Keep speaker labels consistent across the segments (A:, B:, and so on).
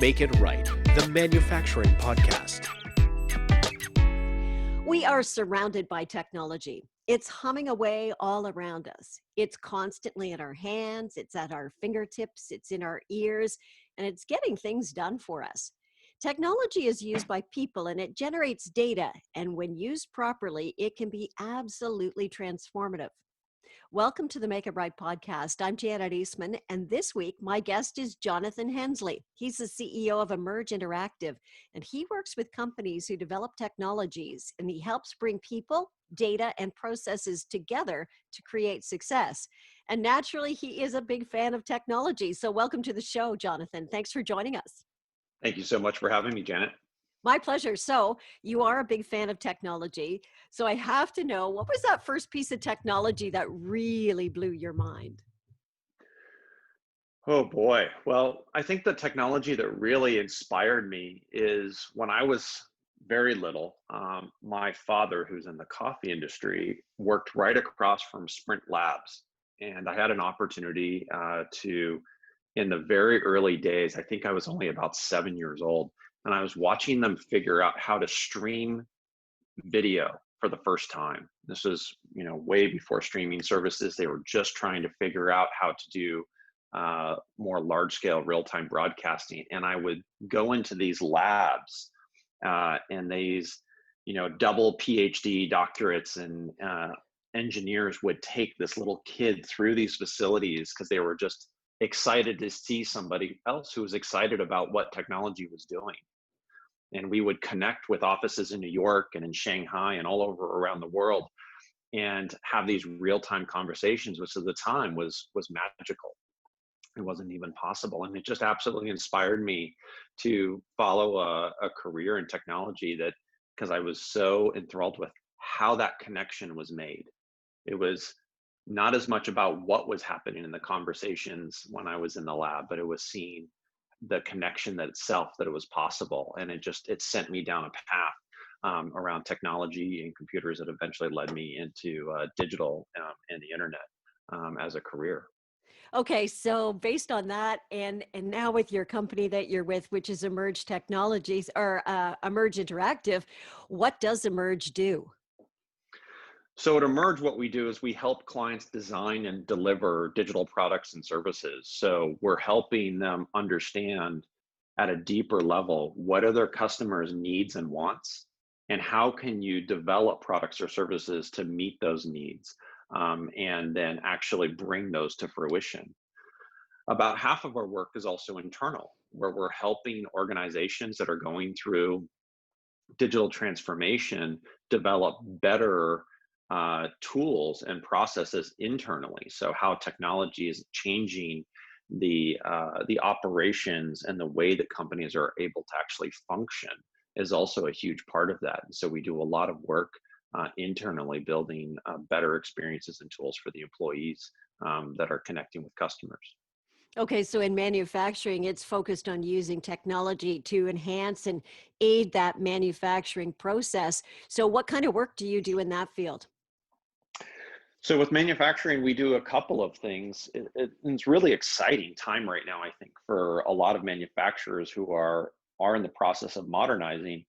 A: Make It Right, the manufacturing podcast.
B: We are surrounded by technology. It's humming away all around us. It's constantly in our hands, it's at our fingertips, it's in our ears, and it's getting things done for us. Technology is used by people and it generates data, and when used properly, it can be absolutely transformative. Welcome to the Make It Right podcast. I'm Janet Eastman, and this week my guest is Jonathon Hensley. He's the CEO of Emerge Interactive, and he works with companies who develop technologies, and he helps bring people, data, and processes together to create success. And naturally, he is a big fan of technology. So welcome to the show, Jonathon. Thanks for joining us.
C: Thank you so much for having me, Janet.
B: My pleasure. So you are a big fan of technology. So I have to know, what was that first piece of technology that really blew your mind?
C: Oh boy. Well, I think the technology that really inspired me is when I was very little. My father, who's in the coffee industry, worked right across from Sprint Labs. And I had an opportunity in the very early days, I think I was only about 7 years old, and I was watching them figure out how to stream video for the first time. This was, way before streaming services. They were just trying to figure out how to do more large-scale real-time broadcasting. And I would go into these labs and these, double PhD doctorates and engineers would take this little kid through these facilities because they were just excited to see somebody else who was excited about what technology was doing. And we would connect with offices in New York and in Shanghai and all over around the world and have these real-time conversations, which at the time was magical. It wasn't even possible. And it just absolutely inspired me to follow a career in technology, that because I was so enthralled with how that connection was made. It was not as much about what was happening in the conversations when I was in the lab, but it was seeing the connection that itself, that it was possible. And it sent me down a path around technology and computers that eventually led me into digital and the internet as a career.
B: Okay, so based on that, and now with your company that you're with, which is Emerge Technologies or Emerge Interactive, what does Emerge do?
C: So at Emerge, what we do is we help clients design and deliver digital products and services. So we're helping them understand at a deeper level, what are their customers' needs and wants, and how can you develop products or services to meet those needs, and then actually bring those to fruition. About half of our work is also internal, where we're helping organizations that are going through digital transformation develop better tools and processes internally. So how technology is changing the operations and the way that companies are able to actually function is also a huge part of that. And so we do a lot of work internally building better experiences and tools for the employees that are connecting with customers.
B: Okay, so in manufacturing, it's focused on using technology to enhance and aid that manufacturing process. So what kind of work do you do in that field?
C: So with manufacturing, we do a couple of things. It's really exciting time right now, I think, for a lot of manufacturers who are in the process of modernizing,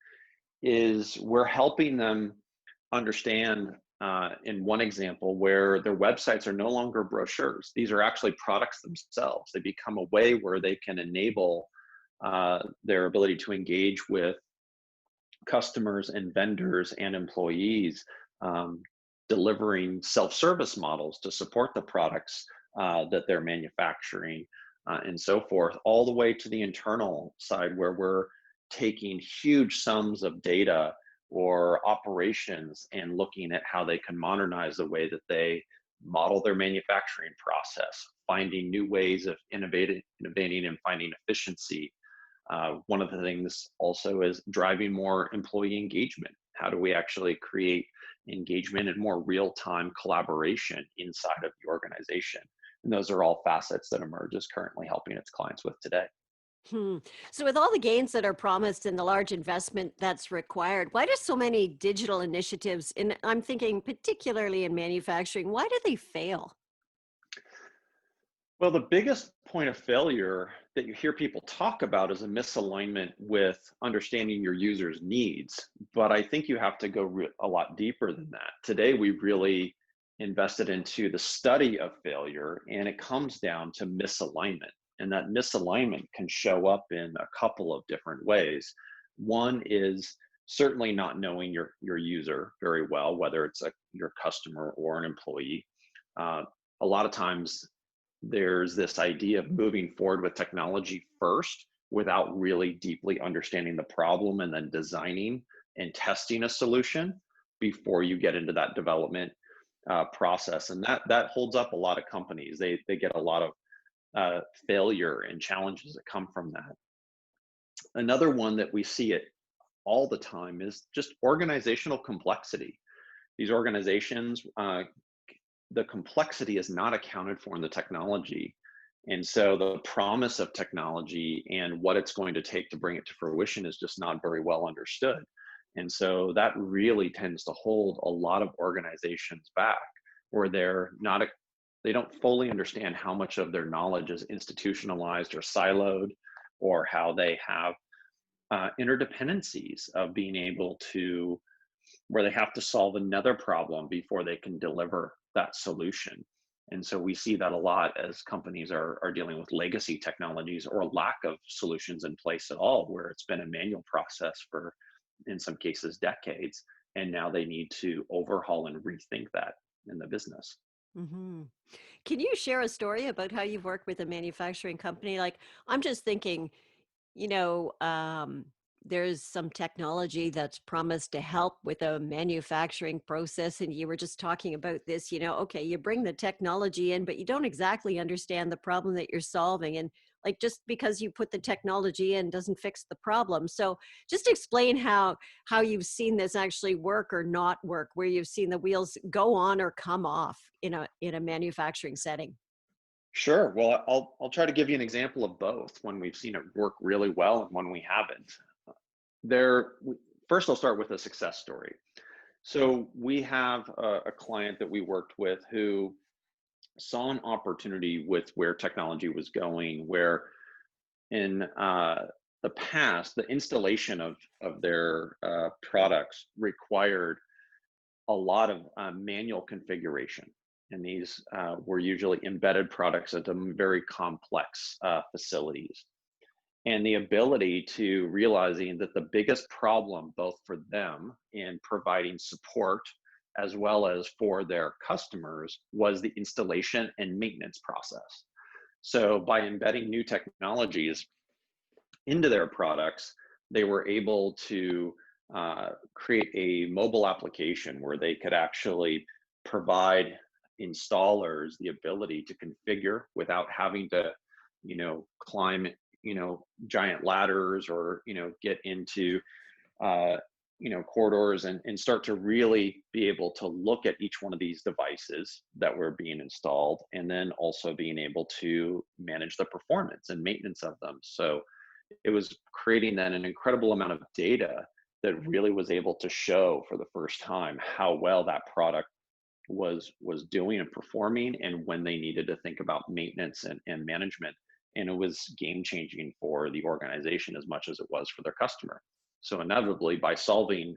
C: is we're helping them understand in one example where their websites are no longer brochures. These are actually products themselves. They become a way where they can enable their ability to engage with customers and vendors and employees, delivering self-service models to support the products that they're manufacturing and so forth, all the way to the internal side where we're taking huge sums of data or operations and looking at how they can modernize the way that they model their manufacturing process, finding new ways of innovating and finding efficiency. One of the things also is driving more employee engagement. How do we actually create engagement and more real-time collaboration inside of the organization? And those are all facets that Emerge is currently helping its clients with today.
B: So with all the gains that are promised and the large investment that's required, why do so many digital initiatives, and I'm thinking particularly in manufacturing, why do they fail?
C: Well, the biggest point of failure that you hear people talk about is a misalignment with understanding your user's needs. But I think you have to go a lot deeper than that. Today, we really invested into the study of failure, and it comes down to misalignment. And that misalignment can show up in a couple of different ways. One is certainly not knowing your user very well, whether it's your customer or an employee. Uh, a lot of times there's this idea of moving forward with technology first without really deeply understanding the problem and then designing and testing a solution before you get into that development process. And that holds up a lot of companies. They get a lot of failure and challenges that come from that. Another one that we see it all the time is just organizational complexity. These organizations, the complexity is not accounted for in the technology. And so the promise of technology and what it's going to take to bring it to fruition is just not very well understood. And so that really tends to hold a lot of organizations back, where they don't fully understand how much of their knowledge is institutionalized or siloed, or how they have interdependencies of being able to, where they have to solve another problem before they can deliver that solution. And so we see that a lot as companies are dealing with legacy technologies or lack of solutions in place at all, where it's been a manual process for, in some cases, decades. And now they need to overhaul and rethink that in the business.
B: Hmm. Can you share a story about how you've worked with a manufacturing company? Like, I'm just thinking, you know, there's some technology that's promised to help with a manufacturing process. And you were just talking about this, okay, you bring the technology in, but you don't exactly understand the problem that you're solving. And like, just because you put the technology in doesn't fix the problem. So just explain how you've seen this actually work or not work, where you've seen the wheels go on or come off in a manufacturing setting.
C: Sure. Well, I'll try to give you an example of both, when we've seen it work really well and when we haven't. There, first, I'll start with a success story. So we have a client that we worked with who saw an opportunity with where technology was going, where in the past, the installation of their products required a lot of manual configuration. And these were usually embedded products at very complex facilities. And the ability to realizing that the biggest problem, both for them in providing support as well as for their customers, was the installation and maintenance process. So by embedding new technologies into their products, they were able to create a mobile application where they could actually provide installers the ability to configure without having to, climb, giant ladders, or, get into, uh, corridors, and start to really be able to look at each one of these devices that were being installed, and then also being able to manage the performance and maintenance of them. So it was creating then an incredible amount of data that really was able to show for the first time how well that product was doing and performing, and when they needed to think about maintenance and management. And it was game changing for the organization as much as it was for their customer. So inevitably, by solving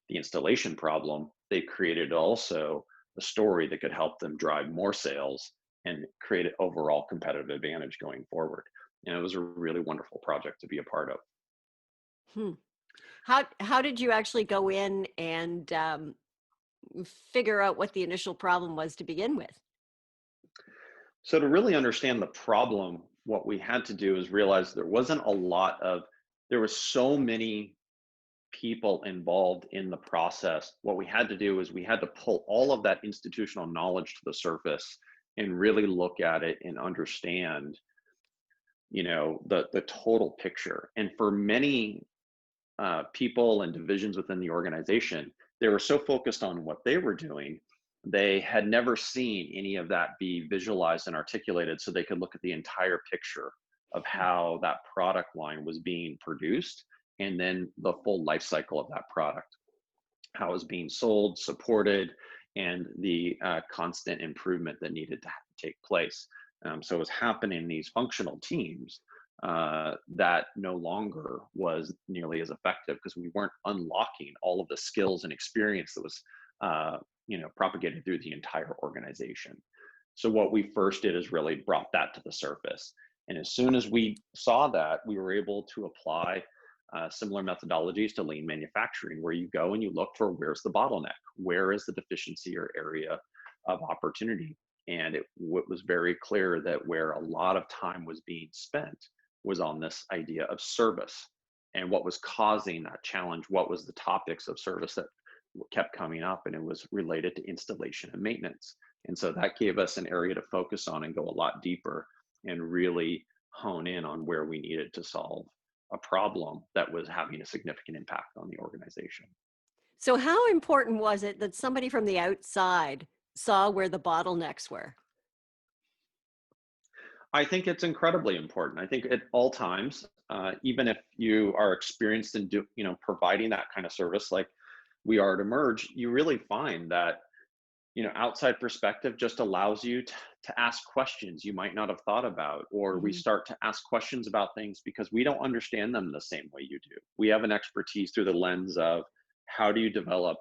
C: the installation problem, they created also a story that could help them drive more sales and create an overall competitive advantage going forward. And it was a really wonderful project to be a part of.
B: Hmm. How did you actually go in and figure out what the initial problem was to begin with?
C: So to really understand the problem, what we had to do is realize there was so many people involved in the process. What we had to do is we had to pull all of that institutional knowledge to the surface and really look at it and understand, the total picture. And for many people and divisions within the organization, they were so focused on what they were doing, they had never seen any of that be visualized and articulated, so they could look at the entire picture of how that product line was being produced, and then the full life cycle of that product, how it was being sold, supported, and the constant improvement that needed to take place. So it was happening in these functional teams that no longer was nearly as effective because we weren't unlocking all of the skills and experience that was propagated through the entire organization. So what we first did is really brought that to the surface. And as soon as we saw that, we were able to apply similar methodologies to lean manufacturing, where you go and you look for where's the bottleneck, where is the deficiency or area of opportunity. And it was very clear that where a lot of time was being spent was on this idea of service and what was causing that challenge, what was the topics of service that kept coming up, and it was related to installation and maintenance. And so that gave us an area to focus on and go a lot deeper and really hone in on where we needed to solve a problem that was having a significant impact on the organization.
B: So, how important was it that somebody from the outside saw where the bottlenecks were?
C: I think it's incredibly important. I think at all times, even if you are experienced in providing that kind of service like we are at Emerge, you really find that outside perspective just allows you to ask questions you might not have thought about, or we
B: Mhm.
C: start to ask questions about things because we don't understand them the same way you do. We have an expertise through the lens of how do you develop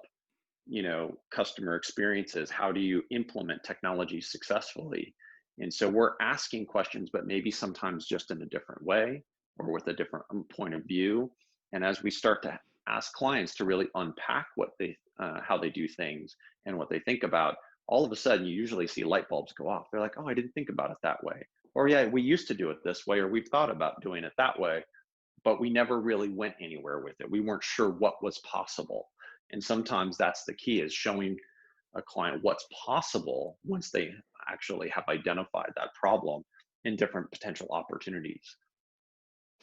C: customer experiences, how do you implement technology successfully. And so we're asking questions, but maybe sometimes just in a different way or with a different point of view. And as we start to ask clients to really unpack what they how they do things and what they think about, all of a sudden you usually see light bulbs go off. They're like, oh, I didn't think about it that way, or yeah, we used to do it this way, or we've thought about doing it that way, but we never really went anywhere with it. We weren't sure what was possible. And sometimes that's the key, is showing a client what's possible once they actually have identified that problem and different potential opportunities.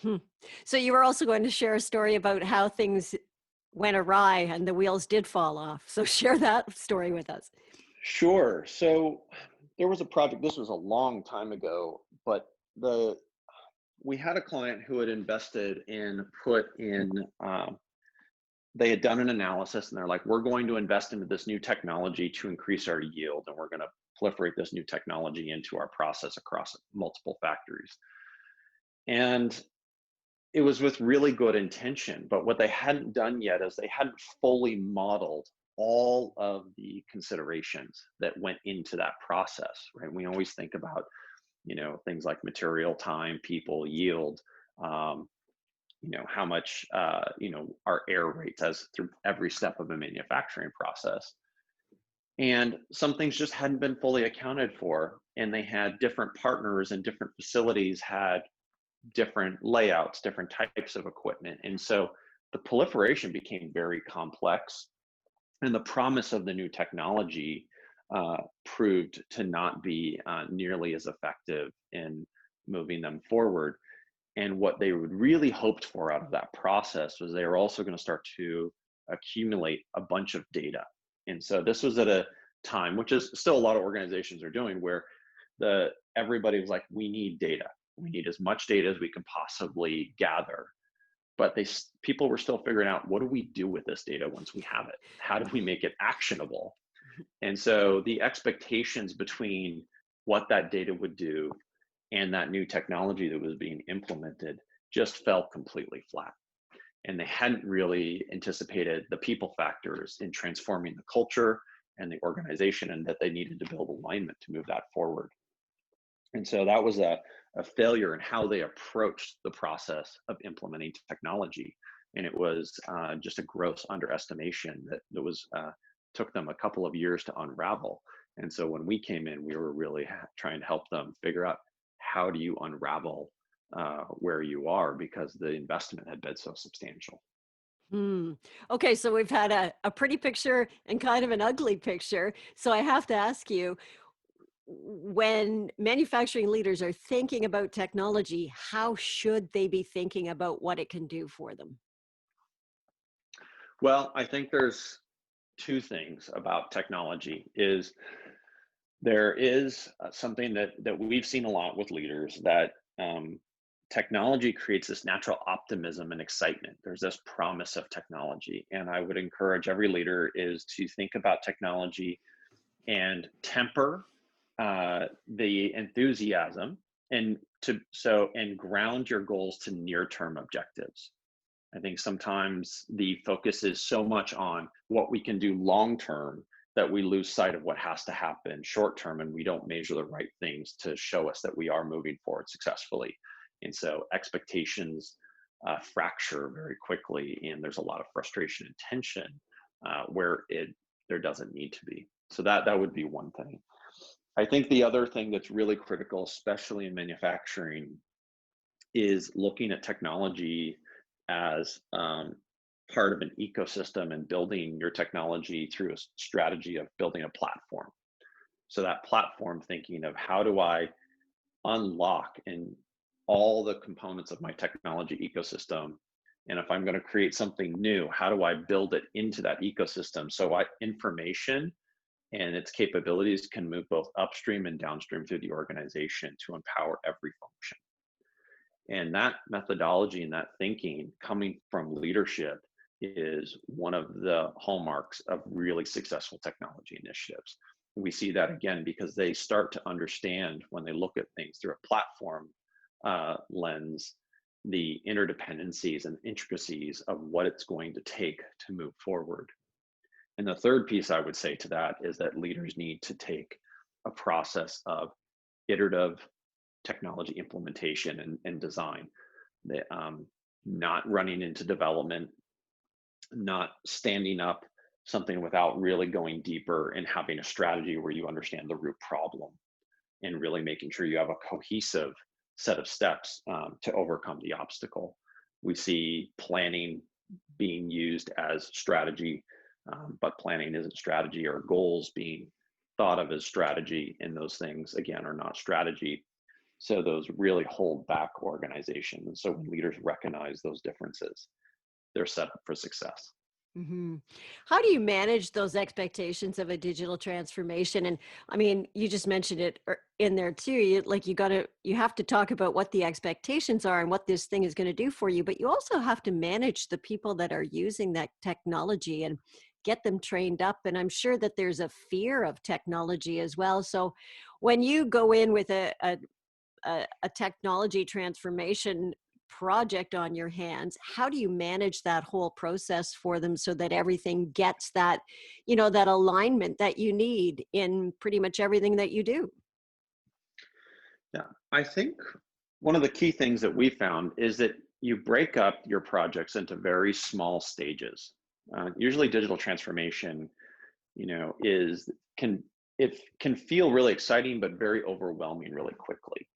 B: Hmm. So, you were also going to share a story about how things went awry and the wheels did fall off. So, share that story with us.
C: Sure. So there was a project, this was a long time ago, but the we had a client who had invested in put in they had done an analysis and they're like, we're going to invest into this new technology to increase our yield, and we're going to proliferate this new technology into our process across multiple factories. And it was with really good intention, but what they hadn't done yet is they hadn't fully modeled all of the considerations that went into that process, right? We always think about, things like material, time, people, yield, um, how much, our error rates as through every step of a manufacturing process. And some things just hadn't been fully accounted for. And they had different partners and different facilities had different layouts, different types of equipment. And so the proliferation became very complex. And the promise of the new technology proved to not be nearly as effective in moving them forward. And what they would really hoped for out of that process was they were also going to start to accumulate a bunch of data. And so this was at a time, which is still a lot of organizations are doing, where everybody was like, we need data. We need as much data as we can possibly gather. But people were still figuring out, what do we do with this data once we have it? How do we make it actionable? And so the expectations between what that data would do and that new technology that was being implemented just fell completely flat. And they hadn't really anticipated the people factors in transforming the culture and the organization, and that they needed to build alignment to move that forward. And so that was a failure in how they approached the process of implementing technology. And it was just a gross underestimation that was took them a couple of years to unravel. And so when we came in, we were really trying to help them figure out, how do you unravel where you are, because the investment had been so substantial.
B: Hmm. Okay, so we've had a pretty picture and kind of an ugly picture. So, I have to ask you, when manufacturing leaders are thinking about technology, how should they be thinking about what it can do for them?
C: Well, I think there's two things about technology. Is there is something that we've seen a lot with leaders, that technology creates this natural optimism and excitement. There's this promise of technology, and I would encourage every leader is to think about technology and temper the enthusiasm and and ground your goals to near-term objectives. I think sometimes the focus is so much on what we can do long term that we lose sight of what has to happen short term, and we don't measure the right things to show us that we are moving forward successfully. And so expectations fracture very quickly, and there's a lot of frustration and tension where there doesn't need to be. So that would be one thing. I think the other thing that's really critical, especially in manufacturing, is looking at technology as part of an ecosystem and building your technology through a strategy of building a platform. So that platform thinking of how do I unlock in all the components of my technology ecosystem, and if I'm going to create something new, how do I build it into that ecosystem so information and its capabilities can move both upstream and downstream through the organization to empower every function. And that methodology and that thinking coming from leadership is one of the hallmarks of really successful technology initiatives. We see that again because they start to understand when they look at things through a platform lens, the interdependencies and intricacies of what it's going to take to move forward. And the third piece I would say to that is that leaders need to take a process of iterative technology implementation and design. Not running into development, not standing up something without really going deeper and having a strategy where you understand the root problem and really making sure you have a cohesive set of steps to overcome the obstacle. We see planning being used as strategy, but planning isn't strategy, or goals being thought of as strategy, and those things again are not strategy. So those really hold back organizations. And so when leaders recognize those differences, they're set up for success.
B: Mm-hmm. How do you manage those expectations of a digital transformation? And I mean, you just mentioned it in there too. You have to talk about what the expectations are and what this thing is going to do for you, but you also have to manage the people that are using that technology and get them trained up. And I'm sure that there's a fear of technology as well. So when you go in with a technology transformation project on your hands, how do you manage that whole process for them so that everything gets that, that alignment that you need in pretty much everything that you do?
C: Yeah, I think one of the key things that we found is that you break up your projects into very small stages. Usually digital transformation, can feel really exciting, but very overwhelming really quickly.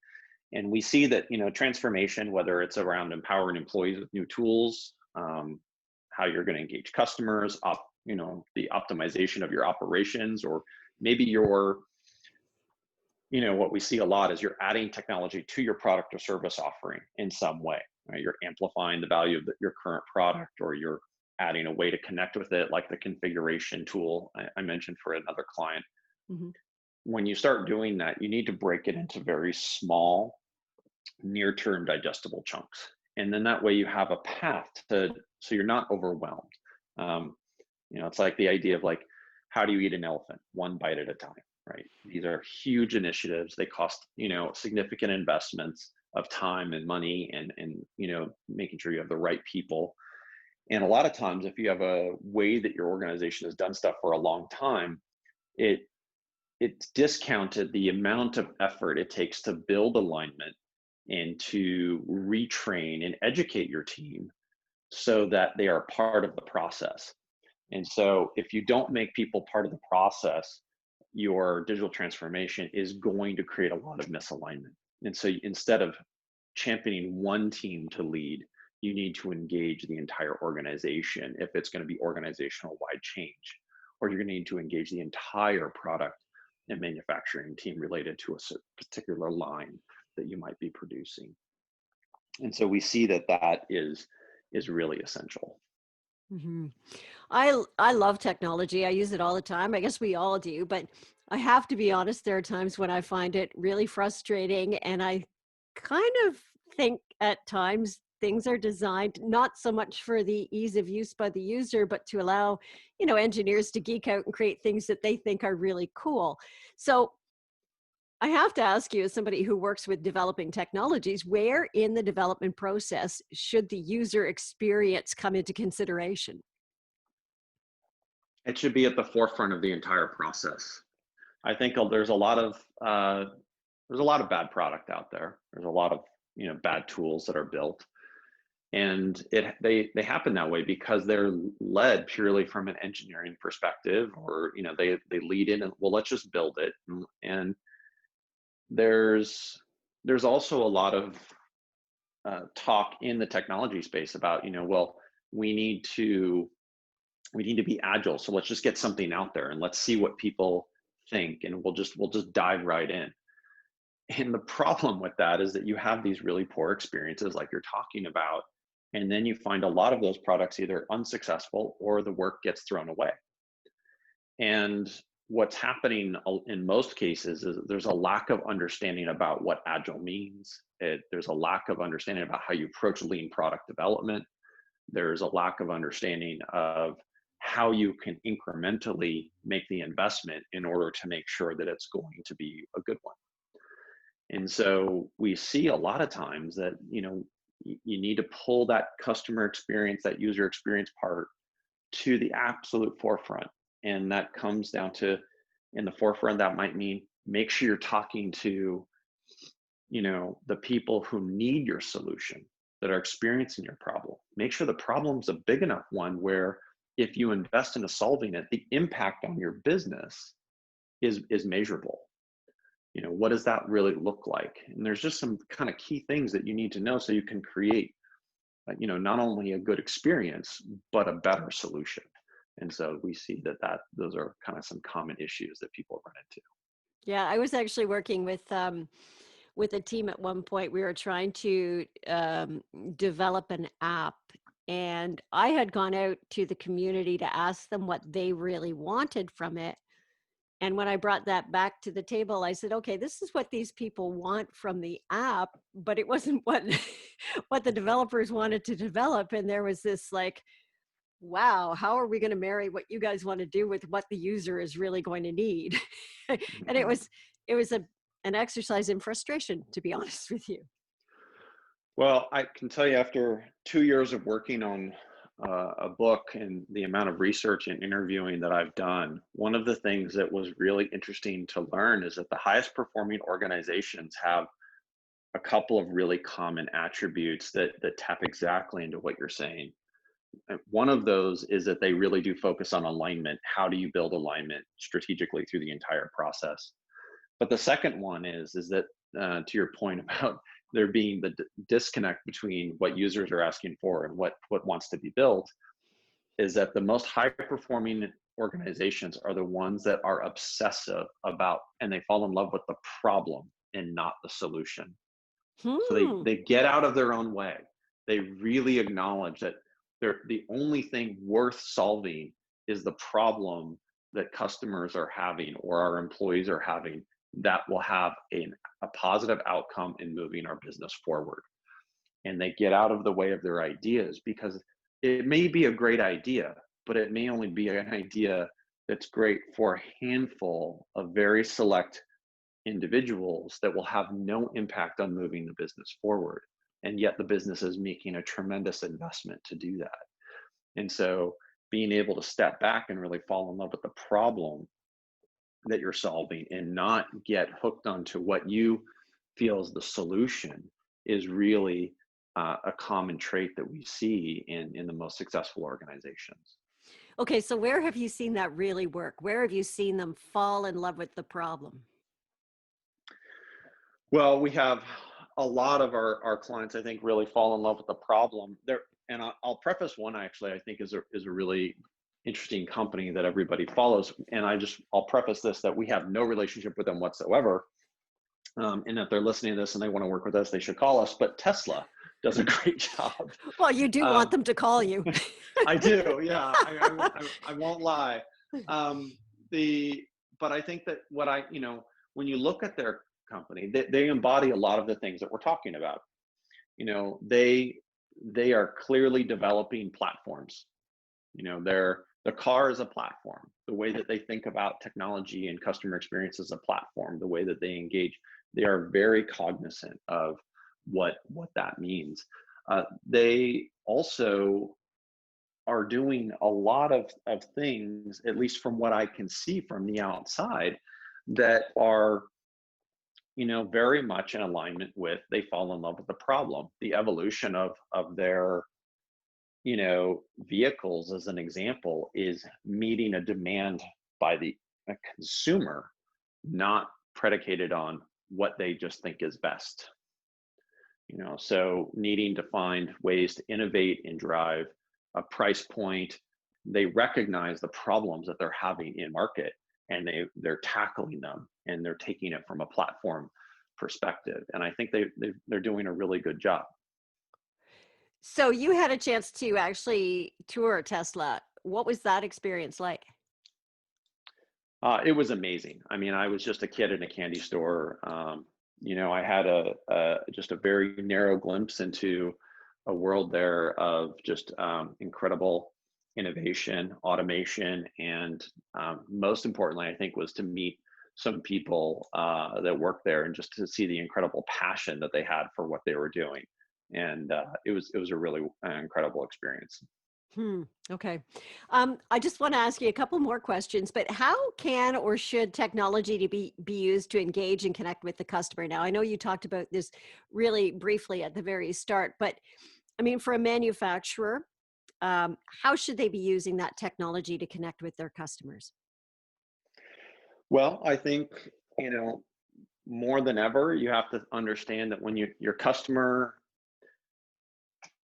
C: And we see that, transformation, whether it's around empowering employees with new tools, how you're going to engage customers, the optimization of your operations, or maybe what we see a lot is you're adding technology to your product or service offering in some way, right? You're amplifying the value of your current product, or you're adding a way to connect with it, like the configuration tool I mentioned for another client. Mm-hmm. When you start doing that, you need to break it into very small, near-term digestible chunks. And then that way you have a path so you're not overwhelmed. It's like the idea of how do you eat an elephant? One bite at a time, right? These are huge initiatives. They cost, significant investments of time and money and making sure you have the right people. And a lot of times, if you have a way that your organization has done stuff for a long time, it's discounted the amount of effort it takes to build alignment and to retrain and educate your team so that they are part of the process. And so if you don't make people part of the process, your digital transformation is going to create a lot of misalignment. And so instead of championing one team to lead, you need to engage the entire organization if it's going to be organizational wide change, or you're going to need to engage the entire product and manufacturing team related to a particular line that you might be producing. And so we see that is really essential.
B: Mm-hmm. I love technology. I use it all the time. I guess we all do, but I have to be honest, there are times when I find it really frustrating, and I kind of think at times things are designed not so much for the ease of use by the user, but to allow, engineers to geek out and create things that they think are really cool. So I have to ask you, as somebody who works with developing technologies, where in the development process should the user experience come into consideration?
C: It should be at the forefront of the entire process. I think there's a lot of bad product out there. There's a lot of bad tools that are built, and they happen that way because they're led purely from an engineering perspective, or they lead in and, well, let's just build it. And there's also a lot of talk in the technology space about, well, we need to we need to be agile, so let's just get something out there and let's see what people think, and we'll just dive right in. And the problem with that is that you have these really poor experiences like you're talking about, and then you find a lot of those products either unsuccessful or the work gets thrown away. And what's happening in most cases is there's a lack of understanding about what agile means. There's a lack of understanding about how you approach lean product development. There's a lack of understanding of how you can incrementally make the investment in order to make sure that it's going to be a good one. And so we see a lot of times that, you need to pull that customer experience, that user experience part to the absolute forefront. And that comes down to, in the forefront, that might mean make sure you're talking to, the people who need your solution, that are experiencing your problem. Make sure the problem's a big enough one where if you invest into solving it, the impact on your business is measurable. What does that really look like? And there's just some kind of key things that you need to know so you can create, not only a good experience, but a better solution. And so we see that those are kind of some common issues that people run into.
B: Yeah, I was actually working with a team at one point. We were trying to develop an app, and I had gone out to the community to ask them what they really wanted from it. And when I brought that back to the table, I said, okay, this is what these people want from the app, but it wasn't what what the developers wanted to develop. And there was this like, wow, how are we going to marry what you guys want to do with what the user is really going to need? And
C: Mhm.
B: it was an exercise in frustration, to be honest with you.
C: Well, I can tell you, after 2 years of working on a book and the amount of research and interviewing that I've done, one of the things that was really interesting to learn is that the highest performing organizations have a couple of really common attributes that tap exactly into what you're saying. One of those is that they really do focus on alignment. How do you build alignment strategically through the entire process? But the second one is that, to your point about there being the disconnect between what users are asking for and what wants to be built, is that the most high performing organizations are the ones that are obsessive about, and they fall in love with the problem and not the solution. So
B: Hmm.
C: they get out of their own way. They really acknowledge that the only thing worth solving is the problem that customers are having or our employees are having, that will have a positive outcome in moving our business forward. And they get out of the way of their ideas, because it may be a great idea, but it may only be an idea that's great for a handful of very select individuals that will have no impact on moving the business forward. And yet the business is making a tremendous investment to do that. And so being able to step back and really fall in love with the problem that you're solving and not get hooked onto what you feel is the solution is really a common trait that we see in the most successful organizations.
B: Okay, so where have you seen that really work? Where have you seen them fall in love with the problem?
C: Well, we have a lot of our clients, I think, really fall in love with the problem there. And I'll preface one, actually, I think is a really interesting company that everybody follows. And I'll preface this, that we have no relationship with them whatsoever. And if they're listening to this and they want to work with us, they should call us. But Tesla does a great job.
B: Well, you do want
C: Um,
B: them to call you.
C: I do, yeah. I won't lie. Um, but I think that when you look at their company, they embody a lot of the things that we're talking about. They are clearly developing platforms. They're The car is a platform. The way that they think about technology and customer experience is a platform. The way that they engage, they are very cognizant of what that means. They also are doing a lot of things, at least from what I can see from the outside, that are, very much in alignment with, they fall in love with the problem. The evolution of their, vehicles, as an example, is meeting a demand by a consumer, not predicated on what they just think is best. So needing to find ways to innovate and drive a price point. They recognize the problems that they're having in market, and they're tackling them, and they're taking it from a platform perspective. And I think they're doing a really good job.
B: So you had a chance to actually tour a Tesla. What was that experience like?
C: It was amazing. I mean, I was just a kid in a candy store. I had just a very narrow glimpse into a world there of just incredible innovation, automation, and most importantly, I think, was to meet some people that work there, and just to see the incredible passion that they had for what they were doing. And it was a really incredible experience.
B: Okay. I just want to ask you a couple more questions, but how can or should technology to be used to engage and connect with the customer? Now, I know you talked about this really briefly at the very start, but I mean, for a manufacturer, how should they be using that technology to connect with their customers?
C: Well, I think, more than ever, you have to understand that when your customer,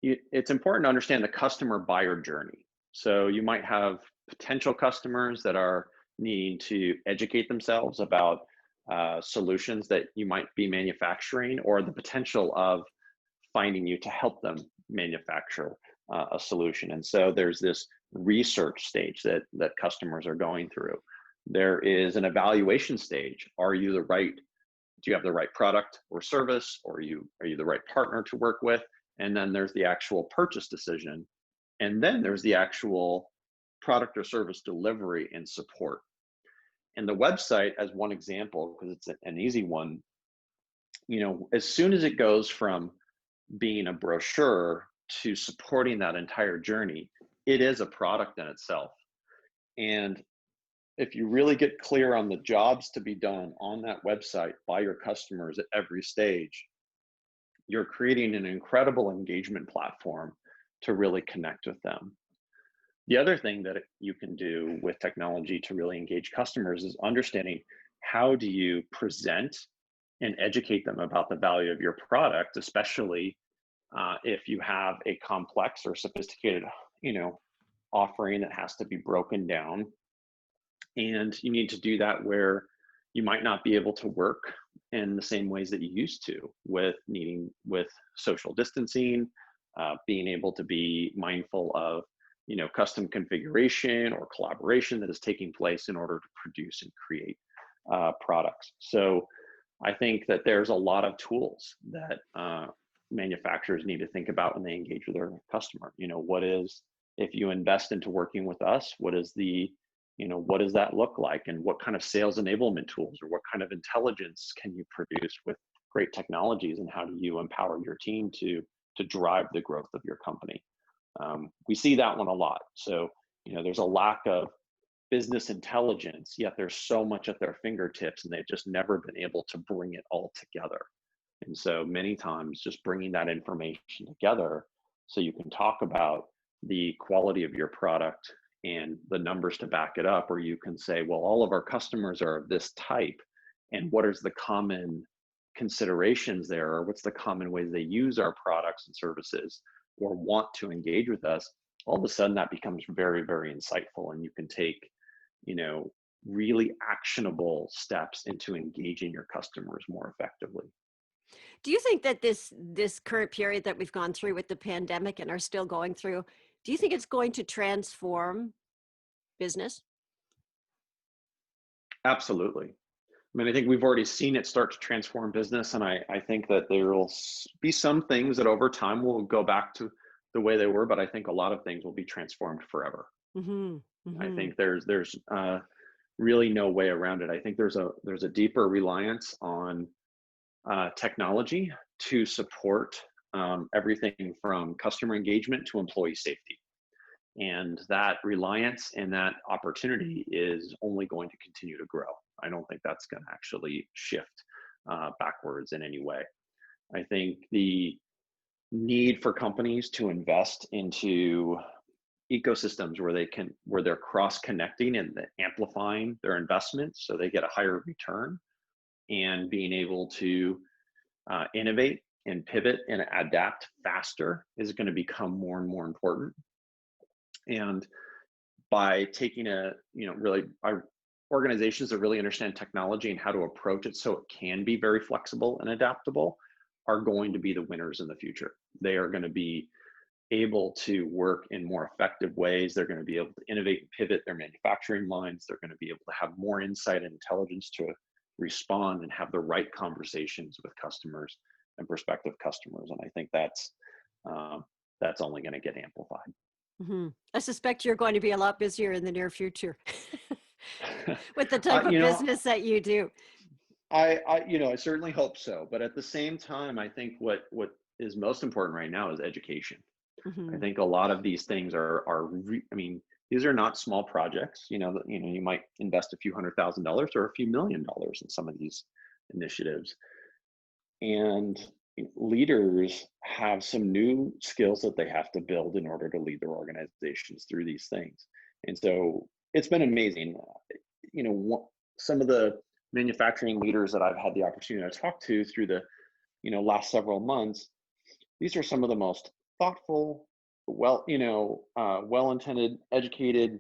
C: it's important to understand the customer buyer journey. So you might have potential customers that are needing to educate themselves about solutions that you might be manufacturing, or the potential of finding you to help them manufacture a solution. And so there's this research stage that customers are going through. There is an evaluation stage. Do you have the right product or service, or are you the right partner to work with? And then there's the actual purchase decision. And then there's the actual product or service delivery and support. And the website, as one example, because it's an easy one, as soon as it goes from being a brochure to supporting that entire journey, it is a product in itself. And if you really get clear on the jobs to be done on that website by your customers at every stage, you're creating an incredible engagement platform to really connect with them. The other thing that you can do with technology to really engage customers is understanding, how do you present and educate them about the value of your product, especially if you have a complex or sophisticated, offering that has to be broken down. And you need to do that where you might not be able to work in the same ways that you used to, with social distancing, being able to be mindful of, custom configuration or collaboration that is taking place in order to produce and create products. So I think that there's a lot of tools that manufacturers need to think about when they engage with their customer. If you invest into working with us, what does that look like, and what kind of sales enablement tools, or what kind of intelligence can you produce with great technologies, and how do you empower your team to drive the growth of your company? We see that one a lot. So, there's a lack of business intelligence, yet there's so much at their fingertips, and they've just never been able to bring it all together. And so many times, just bringing that information together so you can talk about the quality of your product and the numbers to back it up, or you can say, well, all of our customers are of this type, and what is the common considerations there, or what's the common ways they use our products and services, or want to engage with us. All of a sudden that becomes very, very insightful, and you can take, really actionable steps into engaging your customers more effectively.
B: Do you think that this current period that we've gone through with the pandemic and are still going through, do you think it's going to transform business?
C: Absolutely. I mean, I think we've already seen it start to transform business, and I think that there will be some things that over time will go back to the way they were, but I think a lot of things will be transformed forever.
B: Hmm.
C: I
B: Hmm.
C: think there's really no way around it. I think there's a deeper reliance on technology to support everything from customer engagement to employee safety. And that reliance and that opportunity is only going to continue to grow. I don't think that's going to actually shift backwards in any way. I think the need for companies to invest into ecosystems where they're cross connecting and amplifying their investments so they get a higher return, and being able to innovate and pivot and adapt faster is going to become more and more important. And by taking really our organizations that really understand technology and how to approach it so it can be very flexible and adaptable are going to be the winners in the future. They are going to be able to work in more effective ways. They're going to be able to innovate and pivot their manufacturing lines. They're going to be able to have more insight and intelligence to respond and have the right conversations with customers and prospective customers. And I think that's only going to get amplified.
B: Hmm. I suspect you're going to be a lot busier in the near future with the type of
C: You know,
B: business that you do.
C: I certainly hope so. But at the same time, I think what is most important right now is education. I
B: Hmm.
C: think a lot of these things I mean, these are not small projects. You might invest a few $100,000 or a few $1 million in some of these initiatives. And leaders have some new skills that they have to build in order to lead their organizations through these things. And so it's been amazing. Some of the manufacturing leaders that I've had the opportunity to talk to through the last several months, these are some of the most thoughtful, well-intended, educated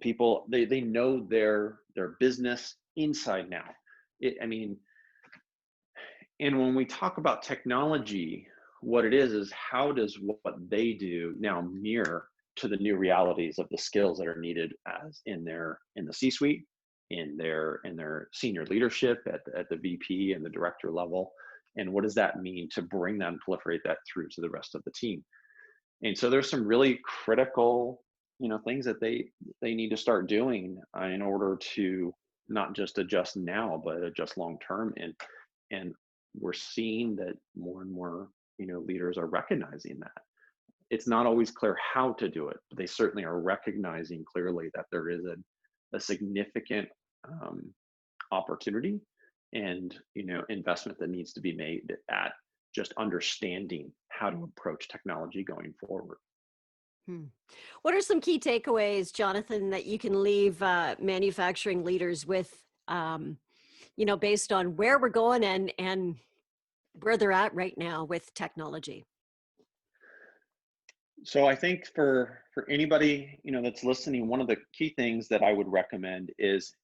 C: people. They know their business inside now. I mean, and when we talk about technology, what it is how does what they do now mirror to the new realities of the skills that are needed as in the C-suite, in their senior leadership at the VP and the director level, and what does that mean to bring that and proliferate that through to the rest of the team? And so there's some really critical things that they need to start doing in order to not just adjust now but adjust long term. And we're seeing that more and more leaders are recognizing that it's not always clear how to do it, but they certainly are recognizing clearly that there is a significant opportunity and investment that needs to be made at just understanding how to approach technology going forward.
B: Hmm. What are some key takeaways, Jonathan, that you can leave manufacturing leaders with, based on where we're going and where they're at right now with technology?
C: So I think for anybody that's listening, one of the key things that I would recommend is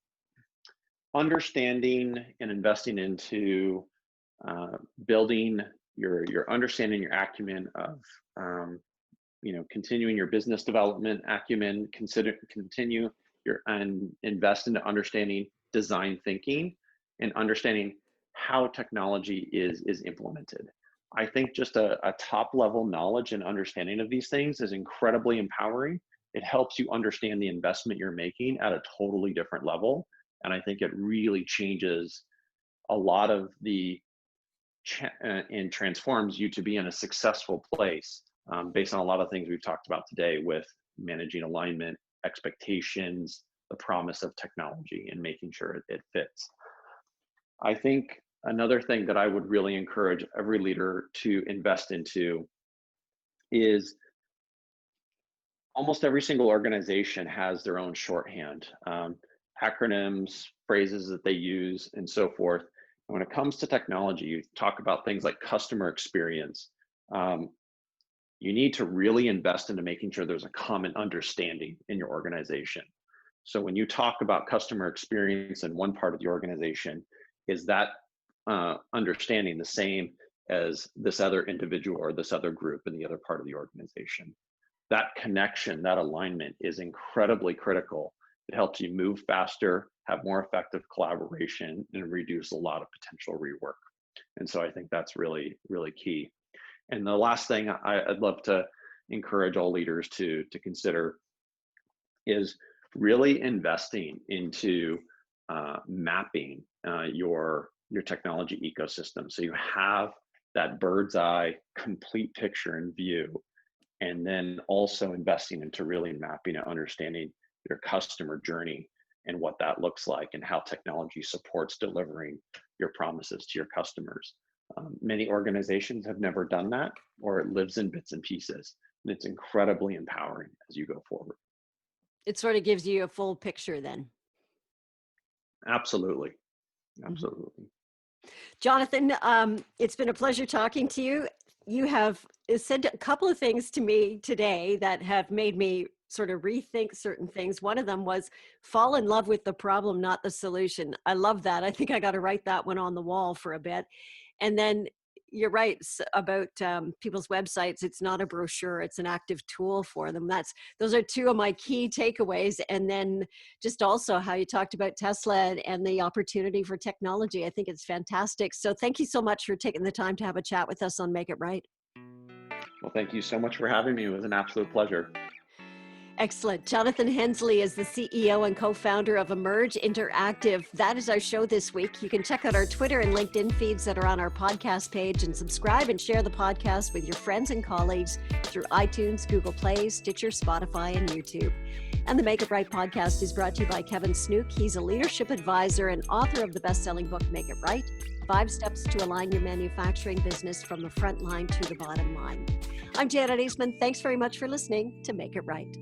C: understanding and investing into building your understanding, your acumen of continuing your business development acumen. Continue and invest into understanding design thinking and understanding how technology is implemented. I think just a top level knowledge and understanding of these things is incredibly empowering. It helps you understand the investment you're making at a totally different level. And I think it really changes a lot of and transforms you to be in a successful place based on a lot of things we've talked about today with managing alignment, expectations, the promise of technology, and making sure it fits. I think another thing that I would really encourage every leader to invest into is almost every single organization has their own shorthand, acronyms, phrases that they use, and so forth. And when it comes to technology, you talk about things like customer experience. You need to really invest into making sure there's a common understanding in your organization. So when you talk about customer experience in one part of the organization, is that understanding the same as this other individual or this other group in the other part of the organization? That connection, that alignment is incredibly critical. It helps you move faster, have more effective collaboration, and reduce a lot of potential rework. And so I think that's really, really key. And the last thing I'd love to encourage all leaders to consider is really investing into mapping your technology ecosystem, so you have that bird's eye complete picture in view, and then also investing into really mapping and understanding your customer journey and what that looks like and how technology supports delivering your promises to your customers. Many organizations have never done that, or it lives in bits and pieces, and it's incredibly empowering as you go forward.
B: It sort of gives you a full picture then.
C: Absolutely.
B: Mhm.
C: Absolutely.
B: Jonathon, it's been a pleasure talking to you. You have said a couple of things to me today that have made me sort of rethink certain things. One of them was fall in love with the problem, not the solution. I love that. I think I got to write that one on the wall for a bit. And then you're right about people's websites. It's not a brochure, it's an active tool for them. Those are two of my key takeaways. And then just also how you talked about Tesla and the opportunity for technology. I think it's fantastic. So thank you so much for taking the time to have a chat with us on Make It Right.
C: Well, thank you so much for having me. It was an absolute pleasure.
B: Excellent. Jonathon Hensley is the CEO and co-founder of Emerge Interactive. That is our show this week. You can check out our Twitter and LinkedIn feeds that are on our podcast page, and subscribe and share the podcast with your friends and colleagues through iTunes, Google Play, Stitcher, Spotify, and YouTube. And the Make It Right podcast is brought to you by Kevin Snook. He's a leadership advisor and author of the best-selling book, Make It Right: 5 Steps to Align Your Manufacturing Business from the Front Line to the Bottom Line. I'm Janet Eastman. Thanks very much for listening to Make It Right.